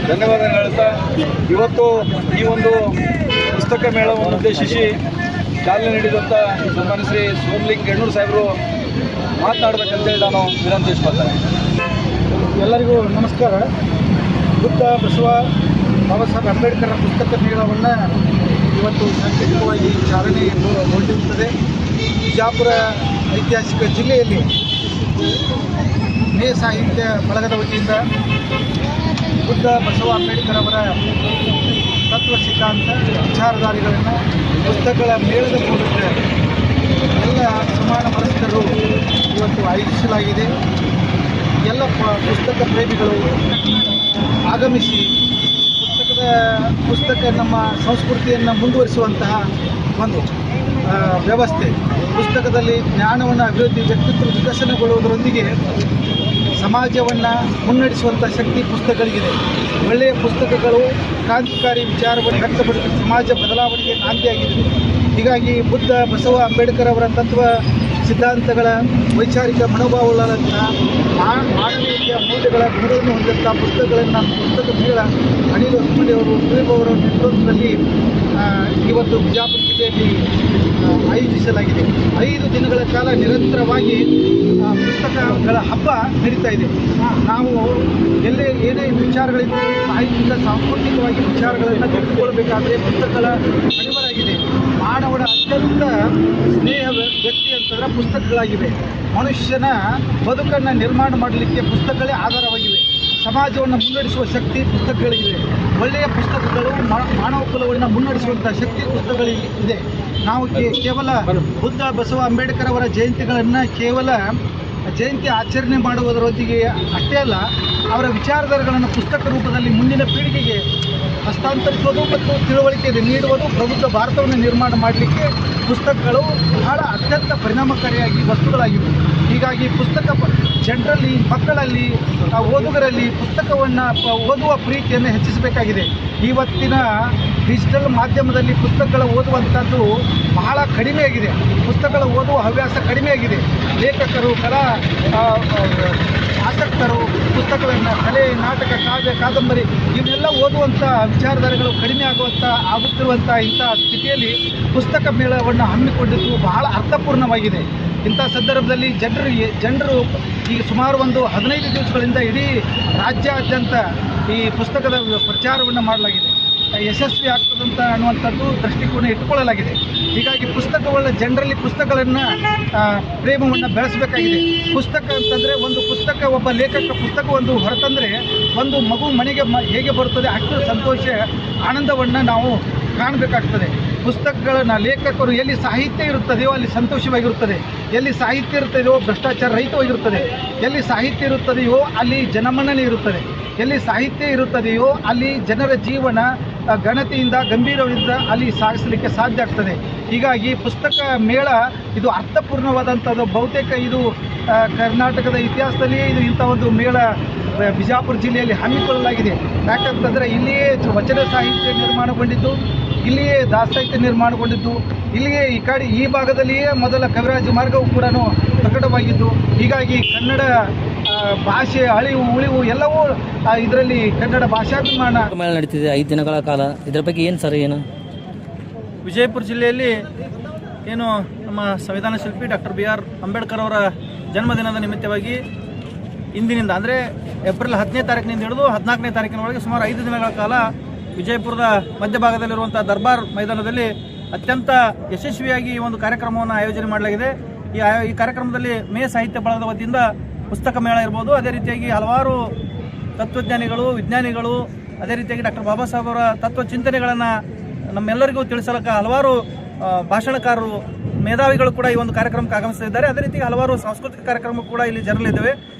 ಧನ್ಯವಾದ ಹೇಳ್ತಾ ಇವತ್ತು ಈ ಒಂದು ಪುಸ್ತಕ ಮೇಳವನ್ನು ಉದ್ದೇಶಿಸಿ ಚಾಲನೆ ನೀಡಿದಂಥ ಸನ್ಮಾನ್ಯ ಶ್ರೀ ಸೋಮಲಿಂಗ ಯಣ್ಣೂರು ಸಾಹೇಬರು ಮಾತನಾಡಬೇಕಂತೇಳಿ ನಾನು ವಿನಂತಿಸ್ಕೊಳ್ತೇನೆ. ಎಲ್ಲರಿಗೂ ನಮಸ್ಕಾರ. ಬುದ್ಧ ಬಸವ ಬಾಬಾ ಸಾಹೇಬ್ ಅಂಬೇಡ್ಕರ್ ಪುಸ್ತಕ ಮೇಳವನ್ನು ಇವತ್ತು ಸಾಂಕೇತಿಕವಾಗಿ ಚಾಲನೆಗೊಂಡಿರುತ್ತದೆ. ಬಿಜಾಪುರ ಐತಿಹಾಸಿಕ ಜಿಲ್ಲೆಯಲ್ಲಿ ಮೇ ಸಾಹಿತ್ಯ ಬಳಗದ ವತಿಯಿಂದ ಬುದ್ಧ ಬಸವ ಅಂಬೇಡ್ಕರ್ ಅವರ ತತ್ವ ಸಿದ್ಧಾಂತ ವಿಚಾರಧಾರೆಗಳನ್ನು ಪುಸ್ತಕಗಳ ಮೇಳದ ಮೂಲಕ ಎಲ್ಲ ಸಮಾನ ಮನಸ್ಕರು ಇವತ್ತು ಆಯೋಜಿಸಲಾಗಿದೆ. ಎಲ್ಲ ಪುಸ್ತಕ ಪ್ರೇಮಿಗಳು ಆಗಮಿಸಿ ಪುಸ್ತಕ ನಮ್ಮ ಸಂಸ್ಕೃತಿಯನ್ನು ಮುಂದುವರಿಸುವಂತಹ ಒಂದು ವ್ಯವಸ್ಥೆ. ಪುಸ್ತಕದಲ್ಲಿ ಜ್ಞಾನವನ್ನು ಅಭಿವೃದ್ಧಿ, ವ್ಯಕ್ತಿತ್ವ ವಿಕಸನಗೊಳ್ಳುವುದರೊಂದಿಗೆ ಸಮಾಜವನ್ನು ಮುನ್ನಡೆಸುವಂಥ ಶಕ್ತಿ ಪುಸ್ತಕಗಳಿಗಿದೆ. ಒಳ್ಳೆಯ ಪುಸ್ತಕಗಳು ಕ್ರಾಂತಿಕಾರಿ ವಿಚಾರವನ್ನು ವ್ಯಕ್ತಪಡಿಸಿ ಸಮಾಜ ಬದಲಾವಣೆಗೆ ನಾಂದಿಯಾಗಿದೆ. ಹೀಗಾಗಿ ಬುದ್ಧ ಬಸವ ಅಂಬೇಡ್ಕರ್ ಅವರ ತತ್ವ ಸಿದ್ಧಾಂತಗಳ ವೈಚಾರಿಕ ಮನೋಭಾವಗಳಂತಹ ಮಾನವೀಯ ಮೌಲ್ಯಗಳ ಗುಣಗಳನ್ನು ಹೊಂದಿದಂಥ ಪುಸ್ತಕಗಳನ್ನು ಪುಸ್ತಕ ಮೇಳ ಅನಿಲ್ ಹೊಸಮನಿ ಅವರು ಅವರ ನೇತೃತ್ವದಲ್ಲಿ ಇವತ್ತು ಬಿಜಾಪುರ ಜಿಲ್ಲೆಯಲ್ಲಿ ಆಯೋಜಿಸಲಾಗಿದೆ. 5 ದಿನಗಳ ಕಾಲ ನಿರಂತರವಾಗಿ ಪುಸ್ತಕಗಳ ಹಬ್ಬ ನಡೀತಾ ಇದೆ. ನಾವು ಎಲ್ಲೇ ಏನೇ ವಿಚಾರಗಳಿಗೂ ಸಾಹಿತ್ಯಿಕ ಸಾಂಸ್ಕೃತಿಕವಾಗಿ ವಿಚಾರಗಳನ್ನು ತಿಳಿದುಕೊಳ್ಳಬೇಕಾದರೆ ಪುಸ್ತಕಗಳ ಅನಿವಾರ್ಯವಾಗಿದೆ. ಮಾನವನ ಅತ್ಯಂತ ಸ್ನೇಹ ವ್ಯಕ್ತಿ ಅಂತಂದರೆ ಪುಸ್ತಕಗಳಾಗಿವೆ. ಮನುಷ್ಯನ ಬದುಕನ್ನು ನಿರ್ಮಾಣ ಮಾಡಲಿಕ್ಕೆ ಪುಸ್ತಕಗಳೇ ಆಧಾರವಾಗಿವೆ. ಸಮಾಜವನ್ನು ಮುನ್ನಡೆಸುವ ಶಕ್ತಿ ಪುಸ್ತಕಗಳಿವೆ. ಒಳ್ಳೆಯ ಪುಸ್ತಕಗಳು ಮಾನವ ಕುಲವನ್ನು ಮುನ್ನಡೆಸುವಂಥ ಶಕ್ತಿ ಪುಸ್ತಕಗಳಿದೆ. ನಾವು ಕೇವಲ ಬುದ್ಧ ಬಸವ ಅಂಬೇಡ್ಕರ್ ಅವರ ಜಯಂತಿಗಳನ್ನು ಕೇವಲ ಜಯಂತಿ ಆಚರಣೆ ಮಾಡುವುದರೊಂದಿಗೆ ಅಷ್ಟೇ ಅಲ್ಲ, ಅವರ ವಿಚಾರಧಾರೆಗಳನ್ನು ಪುಸ್ತಕ ರೂಪದಲ್ಲಿ ಮುಂದಿನ ಪೀಳಿಗೆಗೆ ಹಸ್ತಾಂತರಿಸುವುದು ಮತ್ತು ತಿಳುವಳಿಕೆ ನೀಡುವುದು ಪ್ರಬುದ್ಧ ಭಾರತವನ್ನು ನಿರ್ಮಾಣ ಮಾಡಲಿಕ್ಕೆ ಪುಸ್ತಕಗಳು ಬಹಳ ಅತ್ಯಂತ ಪರಿಣಾಮಕಾರಿಯಾಗಿ ವಸ್ತುಗಳಾಗಿವೆ. ಹೀಗಾಗಿ ಪುಸ್ತಕ ಜನರಲ್ಲಿ, ಮಕ್ಕಳಲ್ಲಿ, ಓದುಗರಲ್ಲಿ ಪುಸ್ತಕವನ್ನು ಓದುವ ಪ್ರೀತಿಯನ್ನು ಹೆಚ್ಚಿಸಬೇಕಾಗಿದೆ. ಇವತ್ತಿನ ಡಿಜಿಟಲ್ ಮಾಧ್ಯಮದಲ್ಲಿ ಪುಸ್ತಕಗಳ ಓದುವಂಥದ್ದು ಬಹಳ ಕಡಿಮೆಯಾಗಿದೆ. ಪುಸ್ತಕಗಳ ಓದುವ ಹವ್ಯಾಸ ಕಡಿಮೆಯಾಗಿದೆ. ಲೇಖಕರು, ಕಲಾ ಆಸಕ್ತರು ಪುಸ್ತಕಗಳನ್ನು, ಕಲೆ, ನಾಟಕ, ಕಾವ್ಯ, ಕಾದಂಬರಿ ಇವನ್ನೆಲ್ಲ ಓದುವಂಥ ವಿಚಾರಧಾರೆಗಳು ಕಡಿಮೆ ಆಗುತ್ತಿರುವಂಥ ಇಂಥ ಸ್ಥಿತಿಯಲ್ಲಿ ಪುಸ್ತಕ ಮೇಳವನ್ನು ಹಮ್ಮಿಕೊಂಡಿದ್ದು ಬಹಳ ಅರ್ಥಪೂರ್ಣವಾಗಿದೆ. ಇಂಥ ಸಂದರ್ಭದಲ್ಲಿ ಜನರು ಈಗ ಸುಮಾರು ಒಂದು 15 ದಿವಸಗಳಿಂದ ಇಡೀ ರಾಜ್ಯಾದ್ಯಂತ ಈ ಪುಸ್ತಕದ ಪ್ರಚಾರವನ್ನು ಮಾಡಲಾಗಿದೆ. ಯಶಸ್ವಿ ಆಗ್ತದಂತ ಅನ್ನುವಂಥದ್ದು ದೃಷ್ಟಿಕೋನ ಇಟ್ಟುಕೊಳ್ಳಲಾಗಿದೆ. ಹೀಗಾಗಿ ಜನರಲ್ಲಿ ಪುಸ್ತಕಗಳನ್ನು ಪ್ರೇಮವನ್ನು ಬೆಳೆಸಬೇಕಾಗಿದೆ. ಪುಸ್ತಕ ಅಂತಂದರೆ ಒಂದು ಪುಸ್ತಕ, ಒಬ್ಬ ಲೇಖಕ ಪುಸ್ತಕ ಒಂದು ಹೊರತಂದರೆ ಒಂದು ಮಗು ಮನೆಗೆ ಹೇಗೆ ಬರುತ್ತದೆ ಅಷ್ಟು ಸಂತೋಷ, ಆನಂದವನ್ನು ನಾವು ಕಾಣಬೇಕಾಗ್ತದೆ. ಪುಸ್ತಕಗಳನ್ನು ಲೇಖಕರು ಎಲ್ಲಿ ಸಾಹಿತ್ಯ ಇರುತ್ತದೆಯೋ ಅಲ್ಲಿ ಸಂತೋಷವಾಗಿರುತ್ತದೆ. ಎಲ್ಲಿ ಸಾಹಿತ್ಯ ಇರುತ್ತದೆಯೋ ಭ್ರಷ್ಟಾಚಾರ ರಹಿತವಾಗಿರುತ್ತದೆ. ಎಲ್ಲಿ ಸಾಹಿತ್ಯ ಇರುತ್ತದೆಯೋ ಅಲ್ಲಿ ಜನಮನ್ನಣೆ ಇರುತ್ತದೆ. ಎಲ್ಲಿ ಸಾಹಿತ್ಯ ಇರುತ್ತದೆಯೋ ಅಲ್ಲಿ ಜನರ ಜೀವನ ಘನತೆಯಿಂದ, ಗಂಭೀರದಿಂದ ಅಲ್ಲಿ ಸಾಗಿಸಲಿಕ್ಕೆ ಸಾಧ್ಯ ಆಗ್ತದೆ. ಹೀಗಾಗಿ ಪುಸ್ತಕ ಮೇಳ ಇದು ಅರ್ಥಪೂರ್ಣವಾದಂಥದ್ದು. ಬಹುತೇಕ ಇದು ಕರ್ನಾಟಕದ ಇತಿಹಾಸದಲ್ಲಿ ಇಂಥ ಒಂದು ಮೇಳ ಬಿಜಾಪುರ ಜಿಲ್ಲೆಯಲ್ಲಿ ಹಮ್ಮಿಕೊಳ್ಳಲಾಗಿದೆ. ಯಾಕಂತಂದರೆ ಇಲ್ಲಿಯೇ ವಚನ ಸಾಹಿತ್ಯ ನಿರ್ಮಾಣಗೊಂಡಿದ್ದು, ಇಲ್ಲಿಯೇ ದಾಸಾಹಿತ್ಯ ನಿರ್ಮಾಣಗೊಂಡಿದ್ದು, ಇಲ್ಲಿಯೇ ಈ ಭಾಗದಲ್ಲಿಯೇ ಮೊದಲ ಕವಿರಾಜ ಮಾರ್ಗವು ಕೂಡ ಪ್ರಕಟವಾಗಿದ್ದು, ಹೀಗಾಗಿ ಕನ್ನಡ ಭಾಷೆ ಅಳಿವು ಉಳಿವು ಎಲ್ಲವೂ ಇದರಲ್ಲಿ ಕನ್ನಡ ಭಾಷಾಭಿಮಾನ ಮೇಳ ನಡೀತಿದೆ 5 ದಿನಗಳ ಕಾಲ. ಇದರ ಬಗ್ಗೆ ಏನು ಸರ್? ಏನು ವಿಜಯಪುರ ಜಿಲ್ಲೆಯಲ್ಲಿ ಏನು ನಮ್ಮ ಸಂವಿಧಾನ ಶಿಲ್ಪಿ ಡಾಕ್ಟರ್ BR ಅಂಬೇಡ್ಕರ್ ಅವರ ಜನ್ಮದಿನದ ನಿಮಿತ್ತವಾಗಿ ಇಂದಿನಿಂದ ಅಂದರೆ ಏಪ್ರಿಲ್ 10ನೇ ತಾರೀಕಿನಿಂದ ಹಿಡಿದು 14ನೇ ತಾರೀಕಿನವರೆಗೆ ಸುಮಾರು 5 ದಿನಗಳ ಕಾಲ ವಿಜಯಪುರದ ಮಧ್ಯಭಾಗದಲ್ಲಿರುವಂಥ ದರ್ಬಾರ್ ಮೈದಾನದಲ್ಲಿ ಅತ್ಯಂತ ಯಶಸ್ವಿಯಾಗಿ ಈ ಒಂದು ಕಾರ್ಯಕ್ರಮವನ್ನು ಆಯೋಜನೆ ಮಾಡಲಾಗಿದೆ. ಈ ಕಾರ್ಯಕ್ರಮದಲ್ಲಿ ಮೇ ಸಾಹಿತ್ಯ ಬಳಗದ ವತಿಯಿಂದ ಪುಸ್ತಕ ಮೇಳ ಇರ್ಬೋದು, ಅದೇ ರೀತಿಯಾಗಿ ಹಲವಾರು ತತ್ವಜ್ಞಾನಿಗಳು, ವಿಜ್ಞಾನಿಗಳು, ಅದೇ ರೀತಿಯಾಗಿ ಡಾಕ್ಟರ್ ಬಾಬಾ ಸಾಹೇಬ್ ಅವರ ತತ್ವ ಚಿಂತನೆಗಳನ್ನು ನಮ್ಮೆಲ್ಲರಿಗೂ ತಿಳಿಸಲಕ್ಕ ಹಲವಾರು ಭಾಷಣಕಾರರು, ಮೇಧಾವಿಗಳು ಕೂಡ ಈ ಒಂದು ಕಾರ್ಯಕ್ರಮಕ್ಕೆ ಆಗಮಿಸುತ್ತಿದ್ದಾರೆ. ಅದೇ ರೀತಿ ಹಲವಾರು ಸಾಂಸ್ಕೃತಿಕ ಕಾರ್ಯಕ್ರಮ ಕೂಡ ಇಲ್ಲಿ ಜರಲಿದ್ದಾವೆ.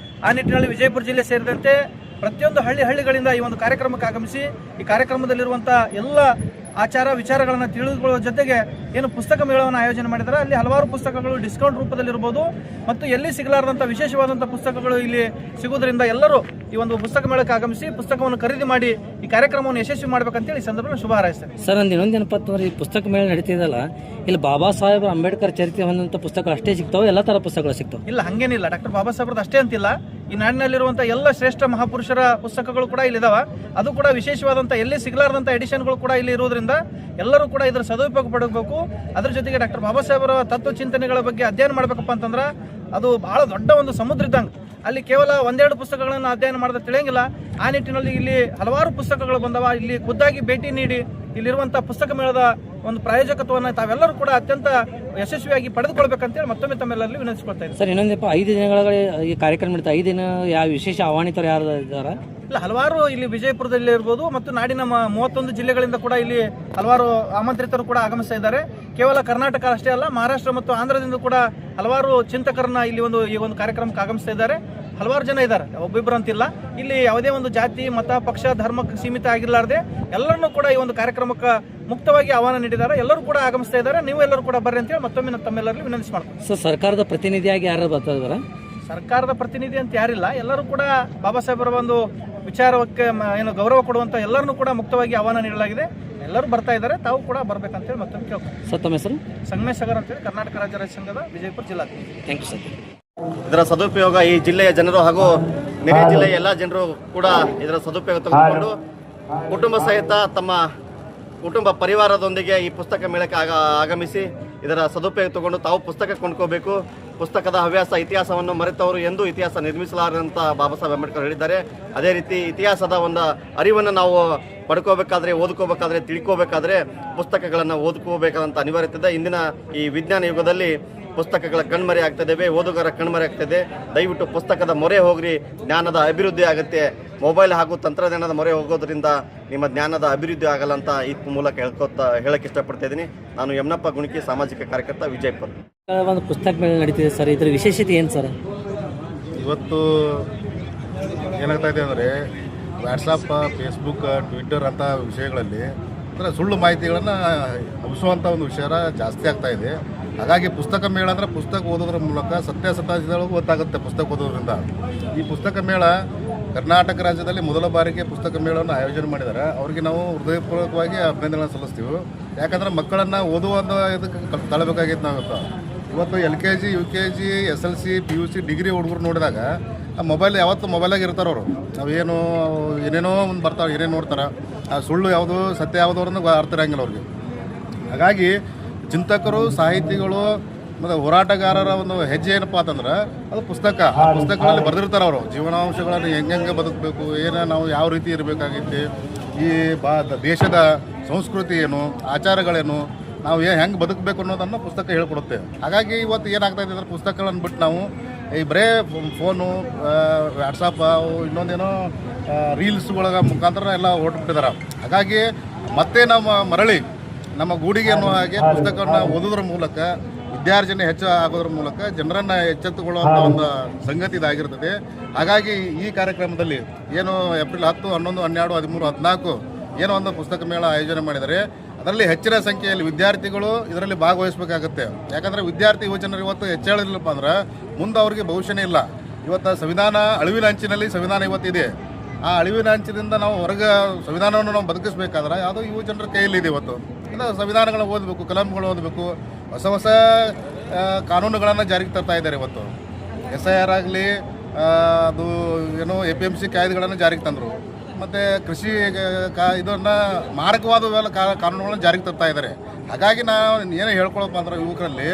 ಆ ನಿಟ್ಟಿನಲ್ಲಿ ವಿಜಯಪುರ ಜಿಲ್ಲೆ ಸೇರಿದಂತೆ ಪ್ರತಿಯೊಂದು ಹಳ್ಳಿಗಳಿಂದ ಈ ಒಂದು ಕಾರ್ಯಕ್ರಮಕ್ಕೆ ಆಗಮಿಸಿ ಈ ಕಾರ್ಯಕ್ರಮದಲ್ಲಿರುವಂಥ ಎಲ್ಲ ಆಚಾರ ವಿಚಾರಗಳನ್ನು ತಿಳಿದುಕೊಳ್ಳುವ ಜೊತೆಗೆ ಏನು ಪುಸ್ತಕ ಮೇಳವನ್ನು ಆಯೋಜನೆ ಮಾಡಿದ್ದಾರೆ, ಅಲ್ಲಿ ಹಲವಾರು ಪುಸ್ತಕಗಳು ಡಿಸ್ಕೌಂಟ್ ರೂಪದಲ್ಲಿರ್ಬೋದು ಮತ್ತು ಎಲ್ಲಿ ಸಿಗಲಾರದಂಥ ವಿಶೇಷವಾದಂಥ ಪುಸ್ತಕಗಳು ಇಲ್ಲಿ ಸಿಗುವುದರಿಂದ ಎಲ್ಲರೂ ಈ ಒಂದು ಪುಸ್ತಕ ಮೇಳಕ್ಕೆ ಆಗಮಿಸಿ ಪುಸ್ತಕವನ್ನು ಖರೀದಿ ಮಾಡಿ ಈ ಕಾರ್ಯಕ್ರಮವನ್ನು ಯಶಸ್ವಿ ಮಾಡಬೇಕಂತೇಳಿ ಈ ಸಂದರ್ಭದಲ್ಲಿ ಶುಭ ಹಾರೈಸ್ತೇನೆ. ಸರ್ ಇನ್ನೊಂದೇನಪ್ಪ ಅಂತಂದ್ರೆ ಈ ಪುಸ್ತಕ ಮೇಳ ನಡೀತಿದಲ್ಲ, ಇಲ್ಲಿ ಬಾಬಾ ಸಾಹೇಬ್ ಅಂಬೇಡ್ಕರ್ ಚರಿತ್ರೆ ಹೊಂದಂಥ ಪುಸ್ತಕಗಳು ಅಷ್ಟೇ ಸಿಗ್ತಾವೆ, ಎಲ್ಲ ಥರ ಪುಸ್ತಕಗಳು ಸಿಗ್ತಾವೆ? ಇಲ್ಲ, ಹಂಗೇನಿಲ್ಲ. ಡಾಕ್ಟರ್ ಬಾಬಾ ಸಾಹೇಬ್ರದ್ದು ಅಷ್ಟೇ ಅಂತಿಲ್ಲ, ಈ ನಾಡಿನಲ್ಲಿರುವಂಥ ಎಲ್ಲ ಶ್ರೇಷ್ಠ ಮಹಾಪುರುಷರ ಪುಸ್ತಕಗಳು ಕೂಡ ಇಲ್ಲಿದಾವ. ಅದು ಕೂಡ ವಿಶೇಷವಾದಂಥ ಎಲ್ಲಿ ಸಿಗಲಾರದಂಥ ಎಡಿಷನ್ಗಳು ಕೂಡ ಇಲ್ಲಿ ಇರೋದ್ರಿಂದ ಎಲ್ಲರೂ ಕೂಡ ಇದರ ಸದುಪಯೋಗ ಪಡಬೇಕು. ಅದ್ರ ಜೊತೆಗೆ ಡಾಕ್ಟರ್ ಬಾಬಾ ಸಾಹೇಬರ ತತ್ವ ಚಿಂತನೆಗಳ ಬಗ್ಗೆ ಅಧ್ಯಯನ ಮಾಡಬೇಕಪ್ಪ ಅಂತಂದ್ರೆ ಅದು ಬಹಳ ದೊಡ್ಡ ಒಂದು ಸಮುದ್ರ ಇದ್ದಂಗೆ. ಅಲ್ಲಿ ಕೇವಲ ಒಂದೆರಡು ಪುಸ್ತಕಗಳನ್ನು ಅಧ್ಯಯನ ಮಾಡಿದ್ರೆ ತಿಳಿಯಂಗಿಲ್ಲ. ಆ ನಿಟ್ಟಿನಲ್ಲಿ ಇಲ್ಲಿ ಹಲವಾರು ಪುಸ್ತಕಗಳು ಬಂದವ. ಇಲ್ಲಿ ಖುದ್ದಾಗಿ ಭೇಟಿ ನೀಡಿ ಇಲ್ಲಿರುವಂಥ ಪುಸ್ತಕ ಮೇಳದ ಒಂದು ಪ್ರಾಯೋಜಕತ್ವವನ್ನು ತಾವೆಲ್ಲರೂ ಕೂಡ ಅತ್ಯಂತ ಯಶಸ್ವಿಯಾಗಿ ಪಡೆದುಕೊಳ್ಬೇಕಂತೇಳಿ ಮತ್ತೊಮ್ಮೆ ತಮ್ಮೆಲ್ಲರಲ್ಲಿ ವಿನಂತಿಸ್ಕೊಳ್ತಾ ಇದ್ದೀನಿ. ಸರ್ ಇನ್ನೊಂದಪ್ಪ, 5 ದಿನಗಳ ಈ ಕಾರ್ಯಕ್ರಮ ನಡೀತಾ, 5 ದಿನ ಯಾವ ವಿಶೇಷ ಆಹ್ವಾನಿತರು ಯಾರು ಇದ್ದಾರೆ? ಇಲ್ಲ, ಹಲವಾರು ಇಲ್ಲಿ ವಿಜಯಪುರದಲ್ಲಿ ಇರ್ಬೋದು ಮತ್ತು ನಾಡಿನ 31 ಜಿಲ್ಲೆಗಳಿಂದ ಕೂಡ ಇಲ್ಲಿ ಹಲವಾರು ಆಮಂತ್ರಿತರು ಕೂಡ ಆಗಮಿಸ್ತಾ ಇದ್ದಾರೆ. ಕೇವಲ ಕರ್ನಾಟಕ ಅಷ್ಟೇ ಅಲ್ಲ, ಮಹಾರಾಷ್ಟ್ರ ಮತ್ತು ಆಂಧ್ರದಿಂದ ಕೂಡ ಹಲವಾರು ಚಿಂತಕರನ್ನ ಇಲ್ಲಿ ಈ ಒಂದು ಕಾರ್ಯಕ್ರಮಕ್ಕೆ ಆಗಮಿಸ್ತಾ ಇದ್ದಾರೆ. ಹಲವಾರು ಜನ ಇದ್ದಾರೆ, ಒಬ್ಬಿಬ್ಬರು ಅಂತಿಲ್ಲ. ಇಲ್ಲಿ ಯಾವುದೇ ಒಂದು ಜಾತಿ ಮತ ಪಕ್ಷ ಧರ್ಮಕ್ಕೆ ಸೀಮಿತ ಆಗಿರಲಾರ್ದೆ ಎಲ್ಲರನ್ನೂ ಕೂಡ ಈ ಒಂದು ಕಾರ್ಯಕ್ರಮಕ್ಕೆ ಮುಕ್ತವಾಗಿ ಆಹ್ವಾನ ನೀಡಿದ್ದಾರೆ. ಎಲ್ಲರೂ ಕೂಡ ಆಗಮಿಸ್ತಾ ಇದ್ದಾರೆ. ನೀವು ಎಲ್ಲರೂ ಕೂಡ ಬರ್ರಿ ಅಂತೇಳಿ ಮತ್ತೊಮ್ಮೆ ತಮ್ಮೆಲ್ಲರಲ್ಲಿ ವಿನಂತಿ ಮಾಡ್ತೀನಿ. ಸರ್ ಸರ್ಕಾರದ ಪ್ರತಿನಿಧಿಯಾಗಿ ಯಾರು ಬರ್ತಾ ಇದ್ದಾರೆ? ಸರ್ಕಾರದ ಪ್ರತಿನಿಧಿ ಅಂತ ಯಾರಿಲ್ಲ, ಎಲ್ಲರೂ ಕೂಡ ಬಾಬಾ ಸಾಹೇಬರ ಒಂದು ವಿಚಾರಕ್ಕೆ ಏನು ಗೌರವ ಕೊಡುವಂತ ಎಲ್ಲರನ್ನೂ ಕೂಡ ಮುಕ್ತವಾಗಿ ಆಹ್ವಾನ ನೀಡಲಾಗಿದೆ. ಎಲ್ಲರೂ ಬರ್ತಾ ಇದ್ದಾರೆ, ತಾವು ಕೂಡ ಬರ್ಬೇಕಂತೇಳಿ ಮತ್ತೊಮ್ಮೆ ಕೇಳ್ತಾರೆ. ಸರ್ ತಮ್ಮ ಹೆಸರು? ಸಂಗಮೇಶ್ ಸಾಗರ್ ಅಂತೇಳಿ, ಕರ್ನಾಟಕ ರಾಜ್ಯ ರೈತ ಸಂಘದ ವಿಜಯಪುರ ಜಿಲ್ಲಾಧ್ಯಕ್ಷ. Thank you sir. ಇದರ ಸದುಪಯೋಗ ಈ ಜಿಲ್ಲೆಯ ಜನರು ಹಾಗೂ ನೆರೆ ಜಿಲ್ಲೆಯ ಎಲ್ಲ ಜನರು ಕೂಡ ಇದರ ಸದುಪಯೋಗ ತೆಗೆದುಕೊಂಡು ಕುಟುಂಬ ಸಹಿತ ತಮ್ಮ ಕುಟುಂಬ ಪರಿವಾರದೊಂದಿಗೆ ಈ ಪುಸ್ತಕ ಮೇಳಕ್ಕೆ ಆಗಮಿಸಿ ಇದರ ಸದುಪಯೋಗ ತಗೊಂಡು ತಾವು ಪುಸ್ತಕ ಕೊಂಡ್ಕೋಬೇಕು. ಪುಸ್ತಕದ ಹವ್ಯಾಸ ಇತಿಹಾಸವನ್ನು ಮರೆತವರು ಎಂದೂ ಇತಿಹಾಸ ನಿರ್ಮಿಸಲಾರಂತ ಬಾಬಾ ಸಾಹೇಬ್ ಅಂಬೇಡ್ಕರ್ ಹೇಳಿದ್ದಾರೆ. ಅದೇ ರೀತಿ ಇತಿಹಾಸದ ಒಂದು ಅರಿವನ್ನು ನಾವು ಪಡ್ಕೋಬೇಕಾದ್ರೆ, ಓದ್ಕೋಬೇಕಾದ್ರೆ, ತಿಳ್ಕೋಬೇಕಾದ್ರೆ ಪುಸ್ತಕಗಳನ್ನು ಓದ್ಕೋಬೇಕಾದಂಥ ಅನಿವಾರ್ಯತೆ ಇದೆ. ಇಂದಿನ ಈ ವಿಜ್ಞಾನ ಯುಗದಲ್ಲಿ ಪುಸ್ತಕಗಳ ಕಣ್ಮರೆ ಆಗ್ತಿದ್ದೇವೆ, ಓದುಗರ ಕಣ್ಮರೆ ಆಗ್ತಿದೆ. ದಯವಿಟ್ಟು ಪುಸ್ತಕದ ಮೊರೆ ಹೋಗ್ರಿ, ಜ್ಞಾನದ ಅಭಿವೃದ್ಧಿ ಆಗುತ್ತೆ. ಮೊಬೈಲ್ ಹಾಗೂ ತಂತ್ರಜ್ಞಾನದ ಮೊರೆ ಹೋಗೋದ್ರಿಂದ ನಿಮ್ಮ ಜ್ಞಾನದ ಅಭಿವೃದ್ಧಿ ಆಗಲ್ಲ ಅಂತ ಈ ಮೂಲಕ ಹೇಳಕ್ಕೆ ಇಷ್ಟಪಡ್ತಾ ಇದ್ದೀನಿ. ನಾನು ಯಮನಪ್ಪ ಗುಣಿಕಿ, ಸಾಮಾಜಿಕ ಕಾರ್ಯಕರ್ತ, ವಿಜಯಪುರ. ಒಂದು ಪುಸ್ತಕ ಮೇಳ ನಡೀತಿದೆ ಸರ್, ಇದ್ರ ವಿಶೇಷತೆ ಏನು ಸರ್? ಇವತ್ತು ಏನಾಗ್ತಾ ಇದೆ ಅಂದರೆ ವಾಟ್ಸಪ್, ಫೇಸ್ಬುಕ್, ಟ್ವಿಟ್ಟರ್ ಅಂಥ ವಿಷಯಗಳಲ್ಲಿ ಅಂದರೆ ಸುಳ್ಳು ಮಾಹಿತಿಗಳನ್ನು ಹಬ್ಬಿಸುವಂಥ ಒಂದು ವಿಷಯ ಜಾಸ್ತಿ ಆಗ್ತಾ ಇದೆ. ಹಾಗಾಗಿ ಪುಸ್ತಕ ಮೇಳ ಅಂದರೆ ಪುಸ್ತಕ ಓದೋದ್ರ ಮೂಲಕ ಸತ್ಯಾಸತ್ಯಗಳು ಗೊತ್ತಾಗುತ್ತೆ ಪುಸ್ತಕ ಓದೋದ್ರಿಂದ. ಈ ಪುಸ್ತಕ ಮೇಳ ಕರ್ನಾಟಕ ರಾಜ್ಯದಲ್ಲಿ ಮೊದಲ ಬಾರಿಗೆ ಪುಸ್ತಕ ಮೇಳವನ್ನು ಆಯೋಜನೆ ಮಾಡಿದ್ದಾರೆ. ಅವರಿಗೆ ನಾವು ಹೃದಯಪೂರ್ವಕವಾಗಿ ಅಭಿನಂದನೆ ಸಲ್ಲಿಸ್ತೀವಿ. ಯಾಕಂದರೆ ಮಕ್ಕಳನ್ನು ಓದುವಂಥ ಇದಕ್ಕೆ ತಳ್ಳಬೇಕಾಗಿತ್ತು ನಾವು. ಇವತ್ತು LKG, UKG, SLC, PUC, degree ಹುಡುಗರು ನೋಡಿದಾಗ ಆ ಮೊಬೈಲ್ ಯಾವತ್ತು ಮೊಬೈಲಾಗಿ ಇರ್ತಾರೆ ಅವರು. ನಾವೇನು ಏನೇನೋ ಒಂದು ಬರ್ತಾವೆ, ಏನೇನು ನೋಡ್ತಾರೆ, ಆ ಸುಳ್ಳು ಯಾವುದು ಸತ್ಯ ಯಾವುದು ಅವ್ರನ್ನ ಅರ್ಥ ಇರಂಗಿಲ್ಲ ಅವ್ರಿಗೆ. ಹಾಗಾಗಿ ಚಿಂತಕರು, ಸಾಹಿತಿಗಳು ಮತ್ತು ಹೋರಾಟಗಾರರ ಒಂದು ಹೆಜ್ಜೆ ಏನಪ್ಪ ಅಂತಂದ್ರೆ ಅದು ಪುಸ್ತಕ. ಆ ಪುಸ್ತಕಗಳಲ್ಲಿ ಬರೆದಿರ್ತಾರೆ ಅವರು ಜೀವನಾಂಶಗಳನ್ನು ಹೆಂಗೆ ಬದುಕಬೇಕು, ಏನು ನಾವು ಯಾವ ರೀತಿ ಇರಬೇಕಾಗಿತ್ತು, ಈ ದೇಶದ ಸಂಸ್ಕೃತಿ ಏನು, ಆಚಾರಗಳೇನು, ನಾವು ಹೆಂಗೆ ಬದುಕಬೇಕು ಅನ್ನೋದನ್ನು ಪುಸ್ತಕ ಹೇಳ್ಕೊಡುತ್ತೆ. ಹಾಗಾಗಿ ಇವತ್ತು ಏನಾಗ್ತಾಯಿದೆ ಅಂದರೆ ಪುಸ್ತಕಗಳನ್ನು ಬಿಟ್ಟು ನಾವು ಈ ಬರೇ ಫೋನು, ವಾಟ್ಸಪ್, ಇನ್ನೊಂದೇನೋ ರೀಲ್ಸ್ಗಳ ಮುಖಾಂತರ ಎಲ್ಲ ಹೊರಟುಬಿಟ್ಟಿದ್ದಾರೆ. ಹಾಗಾಗಿ ಮತ್ತೆ ಮರಳಿ ನಮ್ಮ ಗೂಡಿಗೆ ಅನ್ನೋ ಹಾಗೆ ಪುಸ್ತಕವನ್ನು ಓದೋದ್ರ ಮೂಲಕ ವಿದ್ಯಾರ್ಜನೆ ಹೆಚ್ಚು ಆಗೋದ್ರ ಮೂಲಕ ಜನರನ್ನು ಎಚ್ಚೆತ್ತುಕೊಳ್ಳುವಂಥ ಒಂದು ಸಂಗತಿ ಇದಾಗಿರ್ತದೆ. ಹಾಗಾಗಿ ಈ ಕಾರ್ಯಕ್ರಮದಲ್ಲಿ ಏನು ಏಪ್ರಿಲ್ 10, 11, 12, 13, 14 ಏನೋ ಒಂದು ಪುಸ್ತಕ ಮೇಳ ಆಯೋಜನೆ ಮಾಡಿದ್ದಾರೆ. ಅದರಲ್ಲಿ ಹೆಚ್ಚಿನ ಸಂಖ್ಯೆಯಲ್ಲಿ ವಿದ್ಯಾರ್ಥಿಗಳು ಇದರಲ್ಲಿ ಭಾಗವಹಿಸಬೇಕಾಗುತ್ತೆ. ಯಾಕಂದರೆ ವಿದ್ಯಾರ್ಥಿ ಯುವಜನರು ಇವತ್ತು ಹೆಚ್ಚಳಿಲ್ಲಪ್ಪ ಅಂದ್ರೆ ಮುಂದೆ ಅವ್ರಿಗೆ ಭವಿಷ್ಯನೇ ಇಲ್ಲ. ಇವತ್ತು ಸಂವಿಧಾನ ಅಳಿವಿನ ಅಂಚಿನಲ್ಲಿ ಸಂವಿಧಾನ ಇವತ್ತಿದೆ. ಆ ಅಳಿವಿನ ಅಂಚಿನಿಂದ ನಾವು ಹೊರಗೆ ಸಂವಿಧಾನವನ್ನು ನಾವು ಬದುಕಿಸ್ಬೇಕಾದ್ರೆ ಯಾವುದೋ ಯುವ ಜನರ ಕೈಯಲ್ಲಿದೆ. ಇವತ್ತು ಸಂವಿಧಾನಗಳನ್ನ ಓದಬೇಕು, ಕಲಂಗಳು ಓದಬೇಕು, ಹೊಸ ಹೊಸ ಕಾನೂನುಗಳನ್ನು ಜಾರಿಗೆ ತರ್ತಾ ಇದ್ದಾರೆ. ಇವತ್ತು SIR ಆಗಲಿ, ಅದು ಏನೋ APMC ಕಾಯ್ದೆಗಳನ್ನು ಜಾರಿಗೆ ತಂದರು. ಮತ್ತು ಕೃಷಿ ಇದನ್ನು ಮಾರಕವಾದ ಕಾನೂನುಗಳನ್ನು ಜಾರಿಗೆ ತರ್ತಾ ಇದ್ದಾರೆ. ಹಾಗಾಗಿ ನಾವು ಏನು ಹೇಳ್ಕೊಳಪ್ಪ ಅಂದ್ರೆ ಯುವಕರಲ್ಲಿ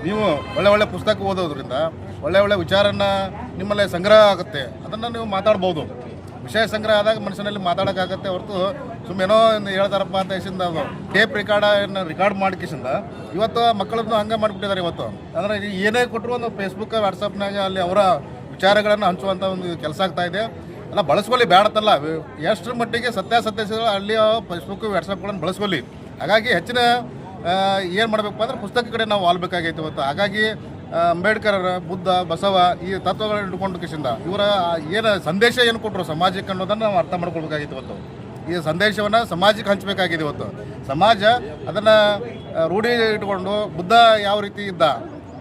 ನೀವು ಒಳ್ಳೆ ಪುಸ್ತಕ ಓದೋದ್ರಿಂದ ಒಳ್ಳೆ ವಿಚಾರನ ನಿಮ್ಮಲ್ಲಿ ಸಂಗ್ರಹ ಆಗುತ್ತೆ. ಅದನ್ನು ನೀವು ಮಾತಾಡ್ಬೋದು. ವಿಷಯ ಸಂಗ್ರಹ ಆದಾಗ ಮನುಷ್ಯನಲ್ಲಿ ಮಾತಾಡೋಕ್ಕಾಗತ್ತೆ ಹೊರತು ಸುಮ್ಮನೇನೋ ಹೇಳ್ತಾರಪ್ಪ ಅಂತ ಹೆಸಿಂದ ಅದು ಟೇಪ್ ರೆಕಾರ್ಡ್ ಮಾಡ್ಕಿಸಿಂದ ಇವತ್ತು ಮಕ್ಕಳನ್ನು ಹಂಗೆ ಮಾಡಿಬಿಟ್ಟಿದ್ದಾರೆ. ಇವತ್ತು ಅಂದರೆ ಏನೇ ಕೊಟ್ಟರು ಒಂದು ಫೇಸ್ಬುಕ್, ವಾಟ್ಸಪ್ನಾಗ ಅಲ್ಲಿ ಅವರ ವಿಚಾರಗಳನ್ನು ಹಂಚುವಂಥ ಒಂದು ಕೆಲಸ ಆಗ್ತಾ ಇದೆ. ಎಲ್ಲ ಬಳಸ್ಕೊಳ್ಳಿ, ಬೇಡತ್ತಲ್ಲ. ಎಷ್ಟರ ಮಟ್ಟಿಗೆ ಸತ್ಯಾಸತ್ಯಗಳು ಅಲ್ಲಿ ಫೇಸ್ಬುಕ್, ವಾಟ್ಸಪ್ಗಳನ್ನು ಬಳಸ್ಕೊಳ್ಳಿ. ಹಾಗಾಗಿ ಹೆಚ್ಚಿನ ಏನು ಮಾಡಬೇಕು ಅಂದರೆ ಪುಸ್ತಕ ಕಡೆ ನಾವು ಆಲ್ಬೇಕಾಗೈತೆ ಇವತ್ತು. ಹಾಗಾಗಿ ಅಂಬೇಡ್ಕರ್, ಬುದ್ಧ, ಬಸವ ಈ ತತ್ವಗಳನ್ನ ಇಟ್ಕೊಂಡು ಕಿಸಿಂದ ಇವರ ಏನು ಸಂದೇಶ ಏನು ಕೊಟ್ಟರು ಸಮಾಜಕ್ಕೆ ಅನ್ನೋದನ್ನು ನಾವು ಅರ್ಥ ಮಾಡ್ಕೊಳ್ಬೇಕಾಗಿತ್ತು. ಇವತ್ತು ಈ ಸಂದೇಶವನ್ನು ಸಮಾಜಕ್ಕೆ ಹಂಚಬೇಕಾಗಿದೆ. ಇವತ್ತು ಸಮಾಜ ಅದನ್ನು ರೂಢಿ ಇಟ್ಕೊಂಡು ಬುದ್ಧ ಯಾವ ರೀತಿ ಇದ್ದ,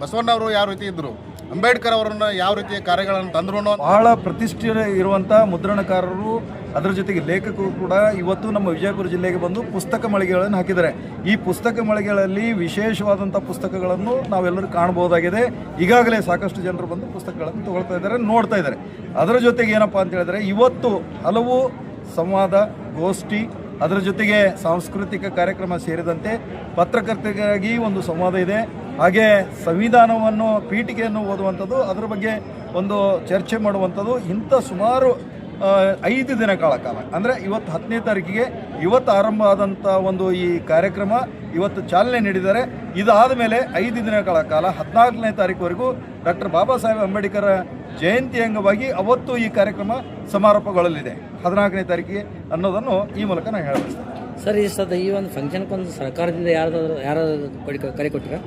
ಬಸವಣ್ಣವರು ಯಾವ ರೀತಿ ಇದ್ದರು, ಅಂಬೇಡ್ಕರ್ ಅವರನ್ನು ಯಾವ ರೀತಿಯ ಕಾರ್ಯಗಳನ್ನು ತಂದ್ರು ಬಹಳ ಪ್ರತಿಷ್ಠೆ ಇರುವಂಥ ಮುದ್ರಣಕಾರರು, ಅದರ ಜೊತೆಗೆ ಲೇಖಕರು ಕೂಡ ಇವತ್ತು ನಮ್ಮ ವಿಜಯಪುರ ಜಿಲ್ಲೆಗೆ ಬಂದು ಪುಸ್ತಕ ಮಳಿಗೆಗಳನ್ನು ಹಾಕಿದ್ದಾರೆ. ಈ ಪುಸ್ತಕ ಮಳಿಗೆಗಳಲ್ಲಿ ವಿಶೇಷವಾದಂಥ ಪುಸ್ತಕಗಳನ್ನು ನಾವೆಲ್ಲರೂ ಕಾಣಬಹುದಾಗಿದೆ. ಈಗಾಗಲೇ ಸಾಕಷ್ಟು ಜನರು ಬಂದು ಪುಸ್ತಕಗಳನ್ನು ತಗೊಳ್ತಾ ಇದ್ದಾರೆ, ನೋಡ್ತಾ ಇದ್ದಾರೆ. ಅದರ ಜೊತೆಗೆ ಏನಪ್ಪ ಅಂತ ಹೇಳಿದ್ರೆ, ಇವತ್ತು ಹಲವು ಸಂವಾದ, ಗೋಷ್ಠಿ, ಅದರ ಜೊತೆಗೆ ಸಾಂಸ್ಕೃತಿಕ ಕಾರ್ಯಕ್ರಮ ಸೇರಿದಂತೆ ಪತ್ರಕರ್ತರಿಗಾಗಿ ಒಂದು ಸಂವಾದ ಇದೆ. ಹಾಗೆ ಸಂವಿಧಾನವನ್ನು, ಪೀಠಿಕೆಯನ್ನು ಓದುವಂಥದ್ದು, ಅದರ ಬಗ್ಗೆ ಒಂದು ಚರ್ಚೆ ಮಾಡುವಂಥದ್ದು, ಇಂಥ ಸುಮಾರು 5 ದಿನಗಳ ಕಾಲ, ಅಂದರೆ ಇವತ್ತು 10ನೇ ತಾರೀಕಿಗೆ ಇವತ್ತು ಆರಂಭ ಆದಂಥ ಒಂದು ಈ ಕಾರ್ಯಕ್ರಮ ಇವತ್ತು ಚಾಲನೆ ನೀಡಿದ್ದಾರೆ. ಇದಾದ ಮೇಲೆ 5 ದಿನಗಳ ಕಾಲ 14ನೇ ತಾರೀಕುವರೆಗೂ ಡಾಕ್ಟರ್ ಬಾಬಾ ಸಾಹೇಬ್ ಅಂಬೇಡ್ಕರ್ ಜಯಂತಿ ಅಂಗವಾಗಿ ಅವತ್ತು ಈ ಕಾರ್ಯಕ್ರಮ ಸಮಾರೋಪಗೊಳ್ಳಲಿದೆ 14ನೇ ತಾರೀಕಿಗೆ ಅನ್ನೋದನ್ನು ಈ ಮೂಲಕ ನಾನು ಹೇಳಬಯಸ್ತೇನೆ. ಸರ್, ಈ ಒಂದು ಫಂಕ್ಷನ್ಗೊಂದು ಸರ್ಕಾರದಿಂದ ಯಾರಾದರೂ ಕರೆ ಕೊಟ್ಟಿರಾ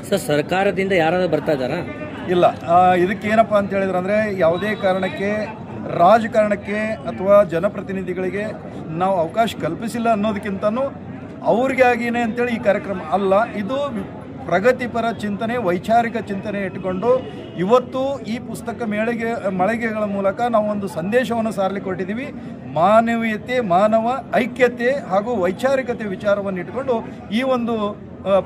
ಸರ್? ಸರ್ಕಾರದಿಂದ ಯಾರಾದರೂ ಬರ್ತಾ ಇದ್ದಾರಾ? ಇಲ್ಲ. ಇದಕ್ಕೆ ಏನಪ್ಪ ಅಂತ ಹೇಳಿದ್ರೆ, ಅಂದರೆ ಯಾವುದೇ ಕಾರಣಕ್ಕೆ ರಾಜಕಾರಣಕ್ಕೆ ಅಥವಾ ಜನಪ್ರತಿನಿಧಿಗಳಿಗೆ ನಾವು ಅವಕಾಶ ಕಲ್ಪಿಸಿಲ್ಲ ಅನ್ನೋದಕ್ಕಿಂತನೂ ಅವ್ರಿಗಾಗಿನೇ ಅಂತೇಳಿ ಈ ಕಾರ್ಯಕ್ರಮ ಅಲ್ಲ. ಇದು ಪ್ರಗತಿಪರ ಚಿಂತನೆ, ವೈಚಾರಿಕ ಚಿಂತನೆ ಇಟ್ಟುಕೊಂಡು ಇವತ್ತು ಈ ಪುಸ್ತಕ ಮಳಿಗೆಗಳ ಮೂಲಕ ನಾವು ಒಂದು ಸಂದೇಶವನ್ನು ಸಾರಲಿಕ್ಕೆ ಹೊರಟಿದ್ದೀವಿ. ಮಾನವೀಯತೆ, ಮಾನವ ಐಕ್ಯತೆ ಹಾಗೂ ವೈಚಾರಿಕತೆ ವಿಚಾರವನ್ನು ಇಟ್ಟುಕೊಂಡು ಈ ಒಂದು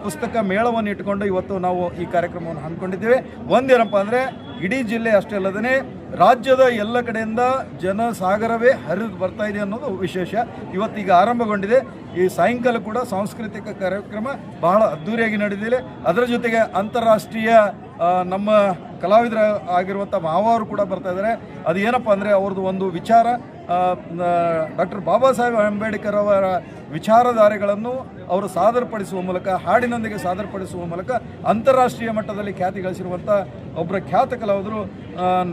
ಪುಸ್ತಕ ಮೇಳವನ್ನು ಇಟ್ಟುಕೊಂಡು ಇವತ್ತು ನಾವು ಈ ಕಾರ್ಯಕ್ರಮವನ್ನು ಹಮ್ಮಿಕೊಂಡಿದ್ದೇವೆ. ಒಂದೇನಪ್ಪ ಅಂದರೆ, ಇಡೀ ಜಿಲ್ಲೆ ಅಷ್ಟೇ ಅಲ್ಲದೇ ರಾಜ್ಯದ ಎಲ್ಲ ಕಡೆಯಿಂದ ಜನಸಾಗರವೇ ಹರಿದು ಬರ್ತಾ ಇದೆ ಅನ್ನೋದು ವಿಶೇಷ. ಇವತ್ತೀಗ ಆರಂಭಗೊಂಡಿದೆ. ಈ ಸಾಯಂಕಾಲ ಕೂಡ ಸಾಂಸ್ಕೃತಿಕ ಕಾರ್ಯಕ್ರಮ ಬಹಳ ಅದ್ಧೂರಿಯಾಗಿ ನಡೆದಿದೆ. ಅದರ ಜೊತೆಗೆ ಅಂತಾರಾಷ್ಟ್ರೀಯ ನಮ್ಮ ಕಲಾವಿದರ ಆಗಿರುವಂಥ ಮಾವರು ಕೂಡ ಬರ್ತಾ ಇದ್ದಾರೆ. ಅದು ಏನಪ್ಪ ಅಂದರೆ, ಅವ್ರದ್ದು ಒಂದು ವಿಚಾರ, ಡಾಕ್ಟರ್ ಬಾಬಾ ಸಾಹೇಬ್ ಅಂಬೇಡ್ಕರ್ ಅವರ ವಿಚಾರಧಾರೆಗಳನ್ನು ಅವರು ಸಾದರಪಡಿಸುವ ಮೂಲಕ, ಹಾಡಿನೊಂದಿಗೆ ಸಾದರಪಡಿಸುವ ಮೂಲಕ ಅಂತಾರಾಷ್ಟ್ರೀಯ ಮಟ್ಟದಲ್ಲಿ ಖ್ಯಾತಿ ಗಳಿಸಿರುವಂಥ ಒಬ್ಬರ ಖ್ಯಾತ ಕಲಾವಿದರು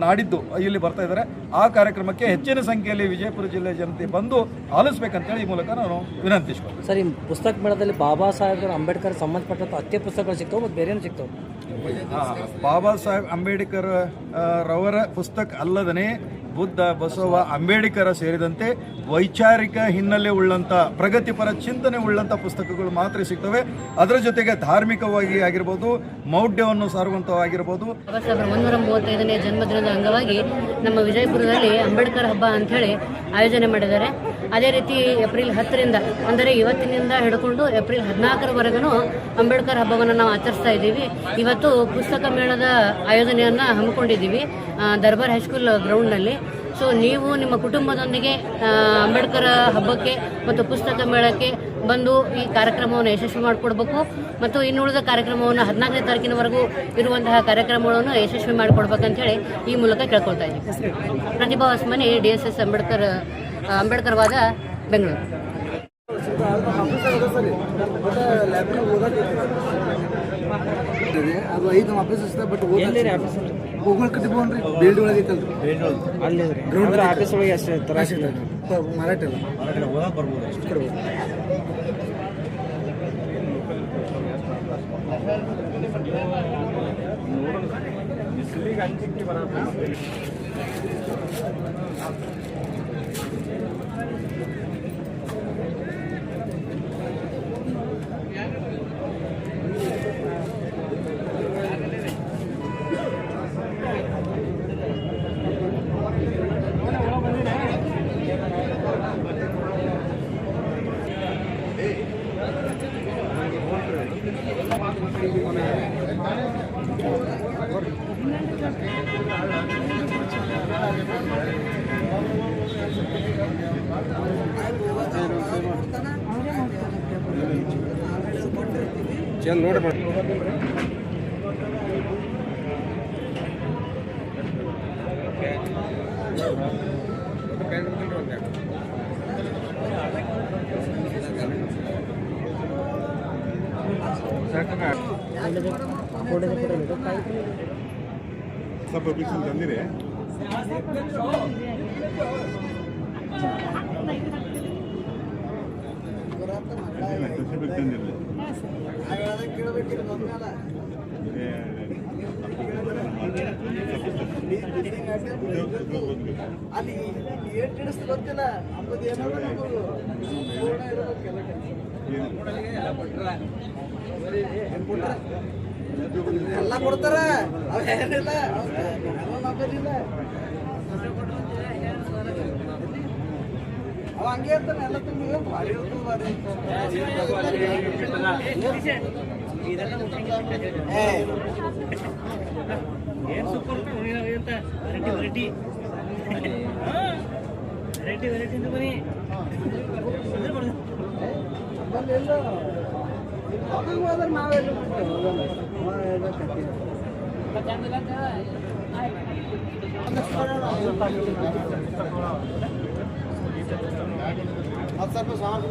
ನಾಡಿದ್ದು ಇಲ್ಲಿ ಬರ್ತಾ ಇದ್ದಾರೆ. ಆ ಕಾರ್ಯಕ್ರಮಕ್ಕೆ ಹೆಚ್ಚಿನ ಸಂಖ್ಯೆಯಲ್ಲಿ ವಿಜಯಪುರ ಜಿಲ್ಲೆಯ ಜನತೆ ಬಂದು ಆಲಿಸ್ಬೇಕಂತೇಳಿ ಈ ಮೂಲಕ ನಾನು ವಿನಂತಿಸ್ಬೋದು. ಸರ್, ಈ ಪುಸ್ತಕ ಮೇಳದಲ್ಲಿ ಬಾಬಾ ಸಾಹೇಬ್ ಅಂಬೇಡ್ಕರ್ ಸಂಬಂಧಪಟ್ಟಂಥ ಅತ್ಯ ಪುಸ್ತಕಗಳು ಸಿಗ್ತಾವೆ ಮತ್ತು ಬೇರೆನೂ ಸಿಗ್ತಾವೆ? ಬಾಬಾ ಸಾಹೇಬ್ ಅಂಬೇಡ್ಕರ್ ರವರ ಪುಸ್ತಕ ಅಲ್ಲದೇ ಬುದ್ಧ, ಬಸವ, ಅಂಬೇಡ್ಕರ್ ಸೇರಿದಂತೆ ವೈಚಾರಿಕ ಹಿನ್ನೆಲೆ ಉಳ್ಳಂಥ, ಪ್ರಗತಿಪರ ಚಿಂತನೆ ಉಳ್ಳಂಥ ಪುಸ್ತಕಗಳು ಮಾತ್ರ ಸಿಗ್ತವೆ. ಅದರ ಜೊತೆಗೆ ಧಾರ್ಮಿಕವಾಗಿ ಆಗಿರ್ಬೋದು, ಮೌಢ್ಯವನ್ನು ಸಾರುವಂಥವಾಗಿರ್ಬೋದು. ಬಾಬಾ ಸಾಹೇಬರ 135ನೇ ಜನ್ಮದಿನದ ಅಂಗವಾಗಿ ನಮ್ಮ ವಿಜಯಪುರದಲ್ಲಿ ಅಂಬೇಡ್ಕರ್ ಹಬ್ಬ ಅಂಥೇಳಿ ಆಯೋಜನೆ ಮಾಡಿದ್ದಾರೆ. ಅದೇ ರೀತಿ ಏಪ್ರಿಲ್ 10ರಿಂದ, ಅಂದರೆ ಇವತ್ತಿನಿಂದ ಹಿಡ್ಕೊಂಡು ಏಪ್ರಿಲ್ 14ರವರೆಗೂ ಅಂಬೇಡ್ಕರ್ ಹಬ್ಬವನ್ನು ನಾವು ಆಚರಿಸ್ತಾ ಇದ್ದೀವಿ. ಇವತ್ತು ಪುಸ್ತಕ ಮೇಳದ ಆಯೋಜನೆಯನ್ನು ಹಮ್ಮಿಕೊಂಡಿದ್ದೀವಿ ದರ್ಬಾರ್ ಹೈಸ್ಕೂಲ್ ಗ್ರೌಂಡ್ನಲ್ಲಿ. ಸೊ ನೀವು ನಿಮ್ಮ ಕುಟುಂಬದೊಂದಿಗೆ ಅಂಬೇಡ್ಕರ್ ಹಬ್ಬಕ್ಕೆ ಮತ್ತು ಪುಸ್ತಕ ಮೇಳಕ್ಕೆ ಬಂದು ಈ ಕಾರ್ಯಕ್ರಮವನ್ನು ಯಶಸ್ವಿ ಮಾಡಿಕೊಡ್ಬೇಕು ಮತ್ತು ಇನ್ನುಳಿದ ಕಾರ್ಯಕ್ರಮವನ್ನು 14ನೇ ತಾರೀಕಿನವರೆಗೂ ಇರುವಂತಹ ಕಾರ್ಯಕ್ರಮಗಳನ್ನು ಯಶಸ್ವಿ ಮಾಡಿಕೊಡ್ಬೇಕಂತೇಳಿ ಈ ಮೂಲಕ ಕೇಳ್ಕೊಳ್ತಾ ಇದ್ದೀವಿ. ಪ್ರತಿಭಾ ಹೊಸಮನಿ, DSS ಅಂಬೇಡ್ಕರ್ವಾದ, ಬೆಂಗಳೂರು. ಅದು 5 ಆಫೀಸ್ ಅಷ್ಟೇ, ಬಟ್ ಹೋಗ್ಲಿಕ್ಕೆ ಬೇಲ್ಡ್ ಒಳಗೆ ಐತಲ್ರಿ, ಗ್ರೌಂಡ್ ಆಫೀಸ್ ಒಳಗೆ ಅಷ್ಟೇ ಮಾರಾಟ ಇಲ್ಲ. ತಂದಿರಿ ಅಲ್ಲಿ ಏಟ್ ಹಿಡಿಸ್ ಗೊತ್ತಿಲ್ಲ ಅಂಬದು ಏನಾದ್ರು ಎಲ್ಲ ಕೊಡ್ತಾರೆ ಅವೇನಿಲ್ಲ ನಂಬಲಿಲ್ಲ ಅವ ಹಂಗೆ ಇರ್ತಾನೆ ಎಲ್ಲ ತುಂಬಿ ಭಾರಿ ಭಾರಿ ನಾವೆಲ್ಲ ಅದು ಸ್ವಲ್ಪ ಸಾಕು